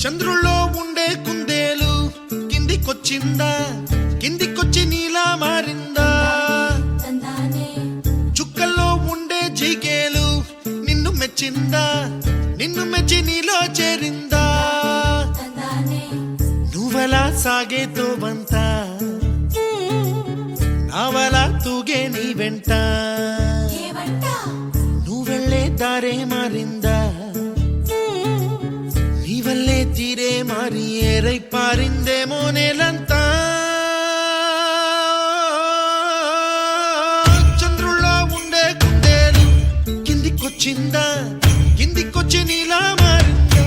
చంద్రుల్లో ఉండే కుందేలు కిందికొచ్చిందా, కిందికొచ్చి నీలా మారిందా? చుక్కల్లో ఉండే జీకేలు నిన్ను మెచ్చిందా, నిన్ను మెచ్చి నీలో చేరిందా? నువ్వలా సాగేతో బంత, నావలా తూగే నీ వెంట, నువ్వెళ్ళే దారే మారిందా, నీ వల్లే తీరే మారి ఏరై పారిందేమో నేలంతా. చంద్రుల్లో ఉండే కుందేలు కిందికొచ్చిందా, కిందికొచ్చి నీలా మారిందా?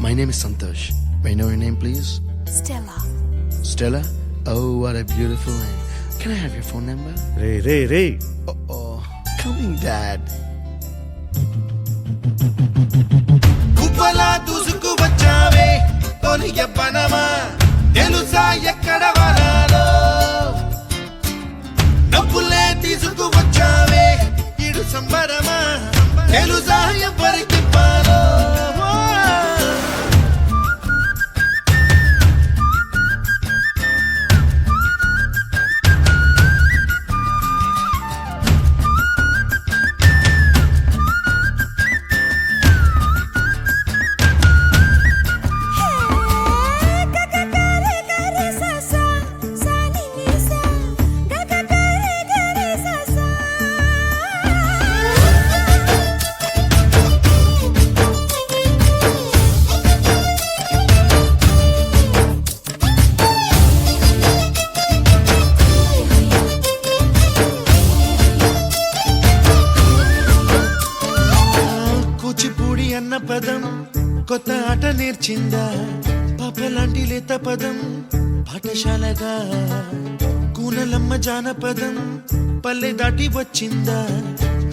My name is Santosh. May I know your name, please? Stella. Stella? Oh, what a beautiful name. Can I have your phone number? Ray Oh, coming, Dad. కుప్పలా దూసుకు వచ్చావే తొలి ఎప్పనమా, తెలుసా ఎక్కడ వనాలో? నవ్వులే తీసుకు వచ్చావే ఇడు సంబరమా, తెలుసా ఎవరికి పాలో? కూచిపూడి అన్న పదం కొత్త ఆట నేర్చిందా, పాపలాంటి లేత పదం పాఠశాలగా? కూనలమ్మ జానపదం పల్లె దాటి వచ్చిందా,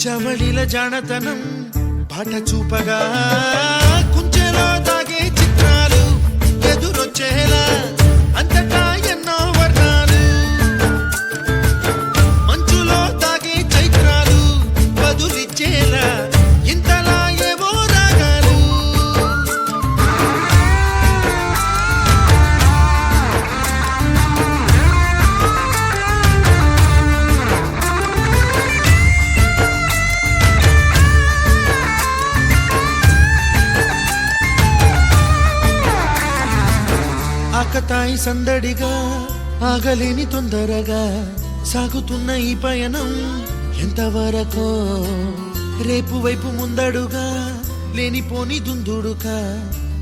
చవళిల జానతనం పాట చూపగా? కుంచెలో దాగే చిత్రాలు ఎదురొచ్చేలా అంతటా ఎన్నో వర్ణాలు, మంచులో దాగే చైత్రాలు బదులిచ్చేలా ఇంతలా ఏవో రాగాలు. ఆకతాయి సందడిగా ఆగలేని తొందరగా సాగుతున్న ఈ పయనం ఎంతవరకో, రేపు వైపు ముందడుగా లేనిపోని దుందుడుగా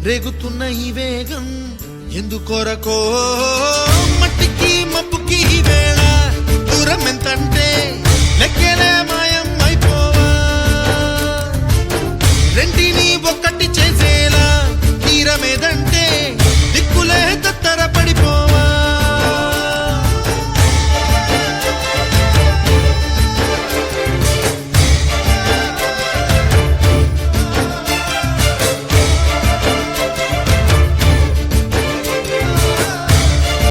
రేగుతున్న ఈ వేగం ఎందుకొరకో? మట్టికి మబ్బుకి ఈ వేళ దూరం ఎంతంటే లెక్కలే